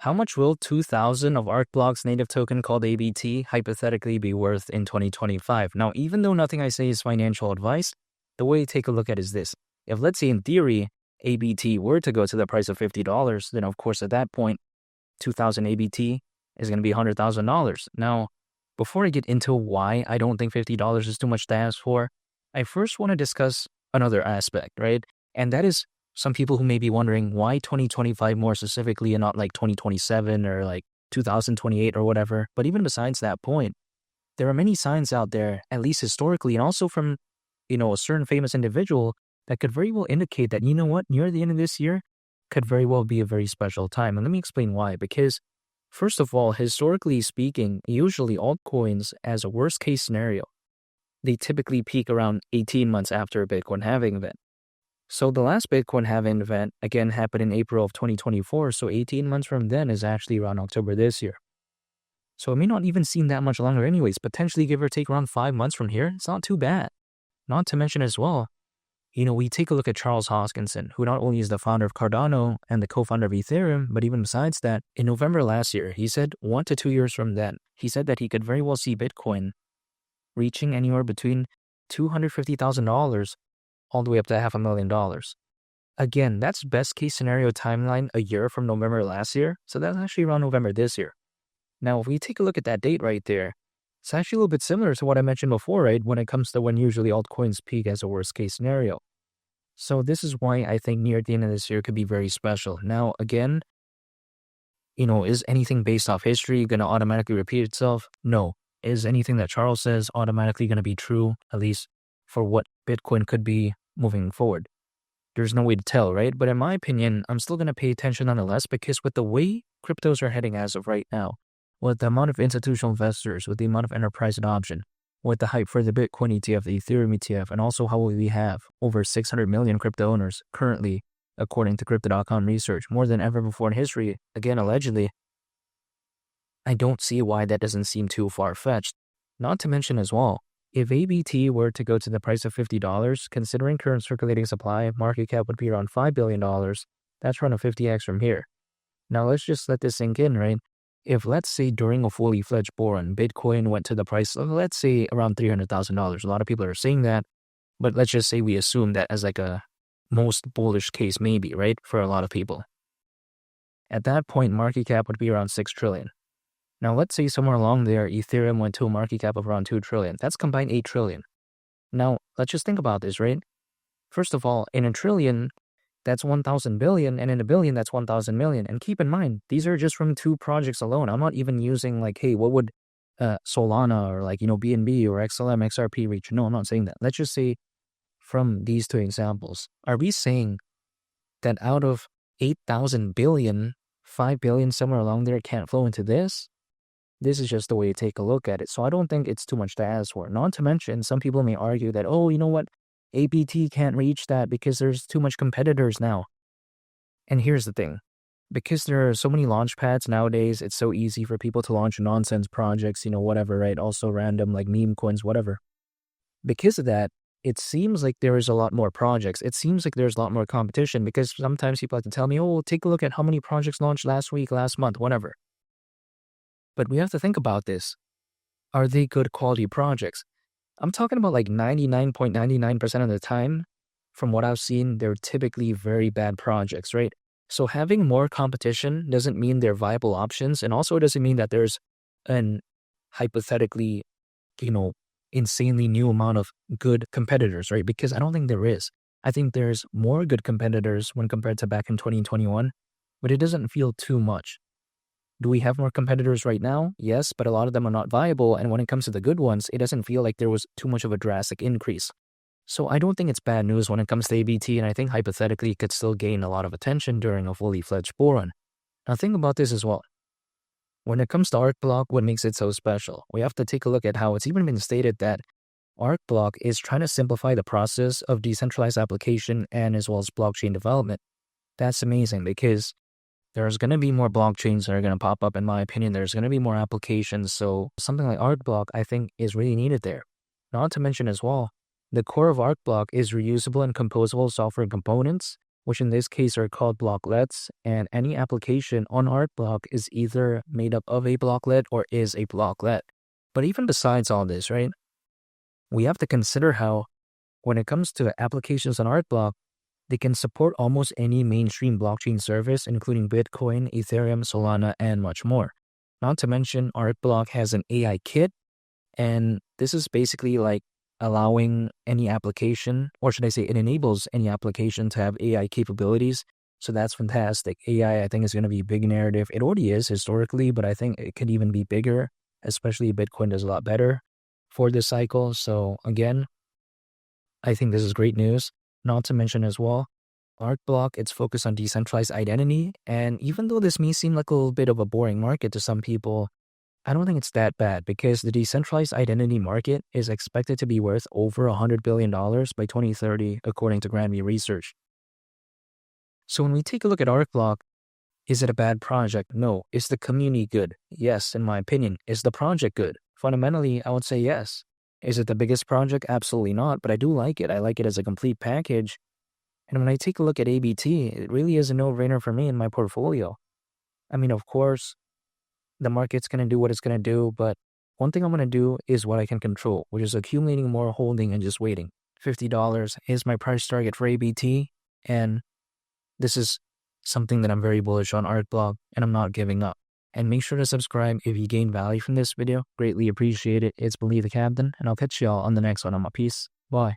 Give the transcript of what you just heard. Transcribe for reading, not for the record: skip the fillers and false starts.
How much will 2,000 of Arcblock's native token called ABT hypothetically be worth in 2025? Now, even though nothing I say is financial advice, the way to take a look at it is this. If, let's say, in theory, ABT were to go to the price of $50, then of course at that point, 2,000 ABT is going to be $100,000. Now, before I get into why I don't think $50 is too much to ask for, I first want to discuss another aspect, right? And that is some people who may be wondering why 2025 more specifically and not like 2027 or like 2028 or whatever. But even besides that point, there are many signs out there, at least historically, and also from, a certain famous individual that could very well indicate that, you know what, near the end of this year could very well be a very special time. And let me explain why. Because first of all, historically speaking, usually altcoins as a worst case scenario, they typically peak around 18 months after a Bitcoin halving event. So the last Bitcoin halving event, again, happened in April of 2024. So 18 months from then is actually around October this year. So it may not even seem that much longer anyways, potentially give or take around 5 months from here. It's not too bad. Not to mention as well, we take a look at Charles Hoskinson, who not only is the founder of Cardano and the co-founder of Ethereum, but even besides that, in November last year, he said 1 to 2 years from then, he said that he could very well see Bitcoin reaching anywhere between $250,000 all the way up to $500,000. Again, that's best case scenario timeline a year from November last year. So that's actually around November this year. Now, if we take a look at that date right there, it's actually a little bit similar to what I mentioned before, right? When it comes to when usually altcoins peak as a worst case scenario. So this is why I think near the end of this year could be very special. Now, again, is anything based off history going to automatically repeat itself? No. Is anything that Charles says automatically going to be true, at least for what Bitcoin could be moving forward? There's no way to tell, right? But in my opinion, I'm still going to pay attention nonetheless, because with the way cryptos are heading as of right now, with the amount of institutional investors, with the amount of enterprise adoption, with the hype for the Bitcoin ETF, the Ethereum ETF, and also how we have over 600 million crypto owners currently, according to Crypto.com research, more than ever before in history, again, allegedly, I don't see why that doesn't seem too far-fetched. Not to mention as well, if ABT were to go to the price of $50, considering current circulating supply, market cap would be around $5 billion. That's around a 50x from here. Now let's just let this sink in, right? If, let's say, during a fully fledged bull run, Bitcoin went to the price of, let's say, around $300,000. A lot of people are saying that, but let's just say we assume that as like a most bullish case maybe, right, for a lot of people. At that point, market cap would be around 6 trillion. Now, let's say somewhere along there, Ethereum went to a market cap of around 2 trillion. That's combined 8 trillion. Now, let's just think about this, right? First of all, in a trillion, that's 1,000 billion, and in a billion, that's 1,000 million. And keep in mind, these are just from 2 projects alone. I'm not even using like, hey, what would Solana or like, BNB or XLM, XRP reach? No, I'm not saying that. Let's just say from these 2 examples, are we saying that out of 8,000 billion, 5 billion somewhere along there can't flow into this? This is just the way to take a look at it. So I don't think it's too much to ask for. Not to mention, some people may argue that, oh, you know what? ABT can't reach that because there's too much competitors now. And here's the thing. Because there are so many launch pads nowadays, it's so easy for people to launch nonsense projects, whatever, right? Also random like meme coins, whatever. Because of that, it seems like there is a lot more projects. It seems like there's a lot more competition, because sometimes people have to tell me, oh, take a look at how many projects launched last week, last month, whatever. But we have to think about this. Are they good quality projects? I'm talking about like 99.99% of the time, from what I've seen, they're typically very bad projects, right? So having more competition doesn't mean they're viable options. And also it doesn't mean that there's an hypothetically, insanely new amount of good competitors, right? Because I don't think there is. I think there's more good competitors when compared to back in 2021, but it doesn't feel too much. Do we have more competitors right now? Yes, but a lot of them are not viable. And when it comes to the good ones, it doesn't feel like there was too much of a drastic increase. So I don't think it's bad news when it comes to ABT, and I think hypothetically it could still gain a lot of attention during a fully fledged bull run. Now think about this as well. When it comes to Arcblock, what makes it so special? We have to take a look at how it's even been stated that Arcblock is trying to simplify the process of decentralized application and as well as blockchain development. That's amazing, because there's going to be more blockchains that are going to pop up. In my opinion, there's going to be more applications. So something like Arcblock, I think, is really needed there. Not to mention as well, the core of Arcblock is reusable and composable software components which in this case are called blocklets, and any application on Arcblock is either made up of a blocklet or is a blocklet. But even besides all this, right, we have to consider how when it comes to applications on Arcblock, they can support almost any mainstream blockchain service, including Bitcoin, Ethereum, Solana, and much more. Not to mention, Arcblock has an AI kit, and this is basically like allowing any application, or should I say it enables any application to have AI capabilities. So that's fantastic. AI, I think, is going to be a big narrative. It already is historically, but I think it could even be bigger, especially Bitcoin does a lot better for this cycle. So again, I think this is great news. Not to mention as well, Arcblock, it's focused on decentralized identity. And even though this may seem like a little bit of a boring market to some people, I don't think it's that bad because the decentralized identity market is expected to be worth over $100 billion by 2030, according to Granby Research. So when we take a look at Arcblock, is it a bad project? No. Is the community good? Yes, in my opinion. Is the project good? Fundamentally, I would say yes. Is it the biggest project? Absolutely not, but I do like it. I like it as a complete package. And when I take a look at ABT, it really is a no-brainer for me in my portfolio. I mean, of course, the market's going to do what it's going to do, but one thing I'm going to do is what I can control, which is accumulating more holding and just waiting. $50 is my price target for ABT, and this is something that I'm very bullish on Arcblock, and I'm not giving up. And make sure to subscribe if you gain value from this video. Greatly appreciate it. It's Believe the Captain, and I'll catch y'all on the next one. I'm a peace. Bye.